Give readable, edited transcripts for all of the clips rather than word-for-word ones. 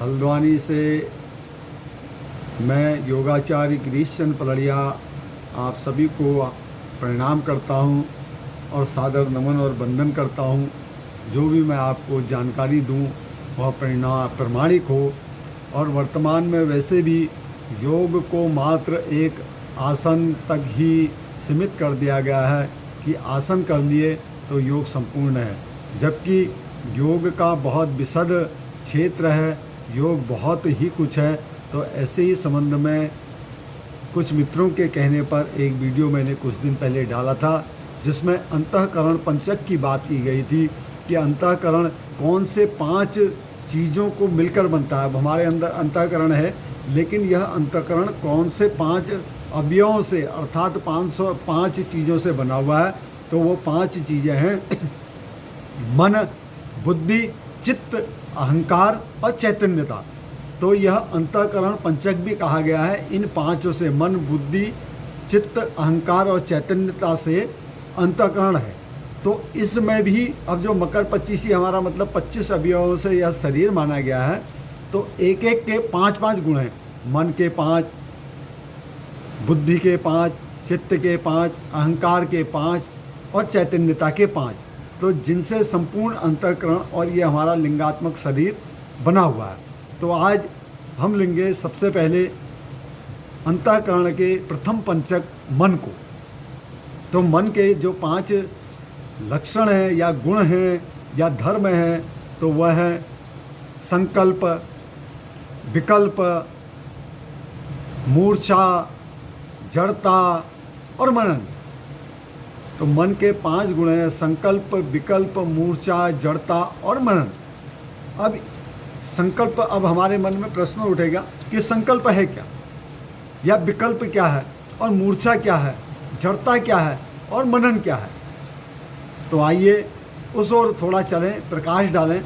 हल्द्वानी से मैं योगाचार्य गिरीश चंद पलड़िया आप सभी को प्रणाम करता हूं और सादर नमन और वंदन करता हूं। जो भी मैं आपको जानकारी दूं वह प्रमाणिक हो। और वर्तमान में वैसे भी योग को मात्र एक आसन तक ही सीमित कर दिया गया है कि आसन कर लिए तो योग संपूर्ण है, जबकि योग का बहुत विशद क्षेत्र है, योग बहुत ही कुछ है। तो ऐसे ही संबंध में कुछ मित्रों के कहने पर एक वीडियो मैंने कुछ दिन पहले डाला था, जिसमें अंतःकरण पंचक की बात की गई थी कि अंतःकरण कौन से 5 चीज़ों को मिलकर बनता है। अब हमारे अंदर अंतःकरण है, लेकिन यह अंतःकरण कौन से 5 अवयवों से अर्थात 505 चीज़ों से बना हुआ है। तो वो 5 चीज़ें हैं मन, बुद्धि, चित्त, अहंकार और चैतन्यता। तो यह अंतःकरण पंचक भी कहा गया है। इन 5 से मन, बुद्धि, चित्त, अहंकार और चैतन्यता से अंतःकरण है। तो इसमें भी अब जो मकर 25 हमारा मतलब 25 अवयवों से यह शरीर माना गया है, तो एक एक के 5-5 गुण हैं। मन के 5, बुद्धि के 5, चित्त के 5, अहंकार के 5 और चैतन्यता के 5। तो जिनसे संपूर्ण अंतःकरण और ये हमारा लिंगात्मक शरीर बना हुआ है। तो आज हम लेंगे सबसे पहले अंतःकरण के प्रथम पंचक मन को। तो मन के जो 5 लक्षण हैं या गुण हैं या धर्म हैं, तो वह है संकल्प, विकल्प, मूर्छा, जड़ता और मनन। तो मन के 5 गुण हैं संकल्प, विकल्प, मूर्छा, जड़ता और मनन। अब संकल्प, अब हमारे मन में प्रश्न उठेगा कि संकल्प है क्या, या विकल्प क्या है, और मूर्छा क्या है, जड़ता क्या है और मनन क्या है। तो आइए उस ओर थोड़ा चलें, प्रकाश डालें,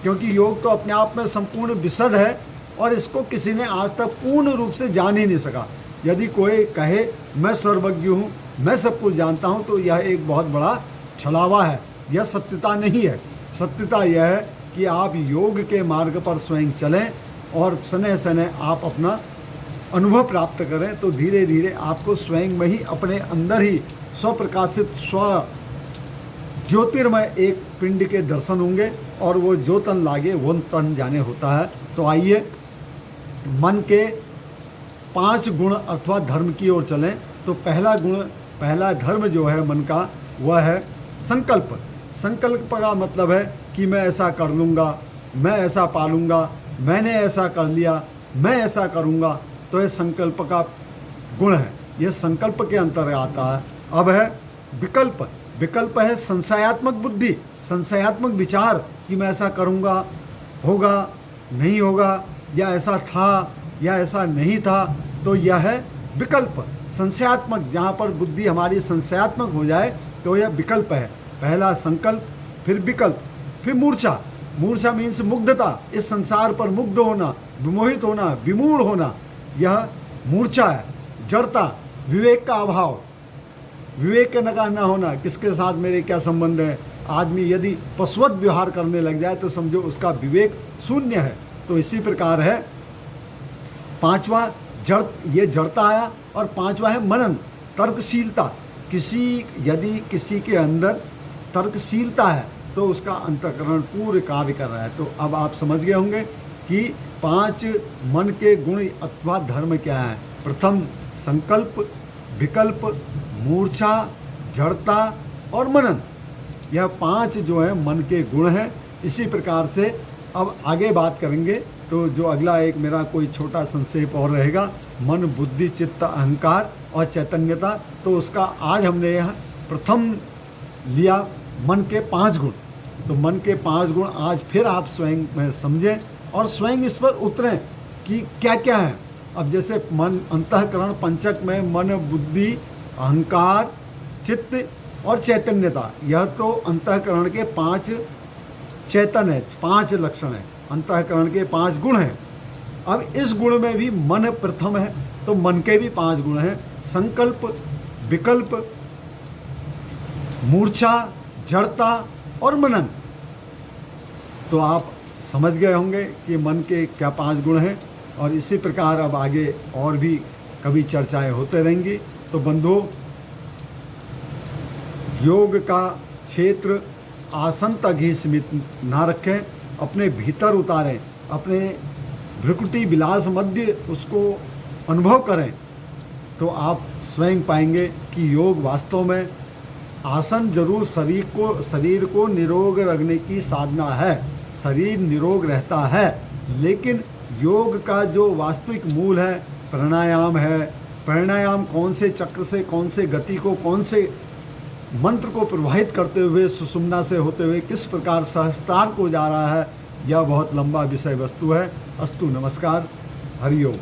क्योंकि योग तो अपने आप में संपूर्ण विशद है और इसको किसी ने आज तक पूर्ण रूप से जान ही नहीं सका। यदि कोई कहे मैं सर्वज्ञ हूँ, मैं सब कुछ जानता हूँ, तो यह एक बहुत बड़ा छलावा है, यह सत्यता नहीं है। सत्यता यह है कि आप योग के मार्ग पर स्वयं चलें और सने सने आप अपना अनुभव प्राप्त करें, तो धीरे धीरे आपको स्वयं में ही अपने अंदर ही स्वप्रकाशित स्व ज्योतिर्मय एक पिंड के दर्शन होंगे और वो जो तन लागे वो तन जाने होता है। तो आइए मन के 5 गुण अथवा धर्म की ओर चलें। तो पहला गुण, पहला धर्म जो है मन का, वह है संकल्प। संकल्प का मतलब है कि मैं ऐसा कर लूँगा, मैं ऐसा पालूँगा, मैंने ऐसा कर लिया, मैं ऐसा करूँगा। तो ये संकल्प का गुण है, ये संकल्प के अंतर्गत आता है। अब है विकल्प। विकल्प है संशयात्मक बुद्धि, संशयात्मक विचार कि मैं ऐसा करूँगा, होगा, नहीं होगा, या ऐसा था या ऐसा नहीं था। तो यह है विकल्प, संशयात्मक। जहाँ पर बुद्धि हमारी संशयात्मक हो जाए तो यह विकल्प है। पहला संकल्प, फिर विकल्प, फिर मूर्छा। मूर्छा मीन्स मुग्धता, इस संसार पर मुग्ध होना, विमोहित होना, विमूढ़ होना, यह मूर्छा है। जड़ता, विवेक का अभाव, विवेक का न होना, किसके साथ मेरे क्या संबंध है। आदमी यदि पशुवत व्यवहार करने लग जाए तो समझो उसका विवेक शून्य है। तो इसी प्रकार है 5वां जड़, ये जड़ता आया। और 5वां है मनन, तर्कशीलता। यदि किसी के अंदर तर्कशीलता है तो उसका अंतःकरण पूर्ण कार्य कर रहा है। तो अब आप समझ गए होंगे कि 5 मन के गुण अथवा धर्म क्या है। प्रथम संकल्प, विकल्प, मूर्छा, जड़ता और मनन, यह 5 जो है मन के गुण हैं। इसी प्रकार से अब आगे बात करेंगे। तो जो अगला एक मेरा कोई छोटा संक्षेप और रहेगा, मन, बुद्धि, चित्त, अहंकार और चैतन्यता। तो उसका आज हमने यह प्रथम लिया मन के 5 गुण। तो मन के 5 गुण आज फिर आप स्वयं में समझें और स्वयं इस पर उतरें कि क्या क्या है। अब जैसे मन, अंतःकरण पंचक में मन, बुद्धि, अहंकार, चित्त और चैतन्यता, यह तो अंतःकरण के 5 चेतन है, 5 लक्षण है। अंतःकरण के 5 गुण हैं। अब इस गुण में भी मन प्रथम है, तो मन के भी 5 गुण हैं। संकल्प, विकल्प, मूर्छा, जड़ता और मनन। तो आप समझ गए होंगे कि मन के क्या 5 गुण हैं, और इसी प्रकार अब आगे और भी कभी चर्चाएं होते रहेंगी। तो बंधुओं, योग का क्षेत्र आसन तक ही सीमित ना रखें, अपने भीतर उतारें, अपने भ्रुकुटी विलास मध्य उसको अनुभव करें, तो आप स्वयं पाएंगे कि योग वास्तव में आसन जरूर शरीर को निरोग रखने की साधना है, शरीर निरोग रहता है, लेकिन योग का जो वास्तविक मूल है प्राणायाम है। प्राणायाम कौन से चक्र से, कौन से गति को, कौन से मंत्र को प्रवाहित करते हुए सुषुम्ना से होते हुए किस प्रकार सहस्त्रार को जा रहा है, यह बहुत लंबा विषय वस्तु है। अस्तु, नमस्कार, हरिओम।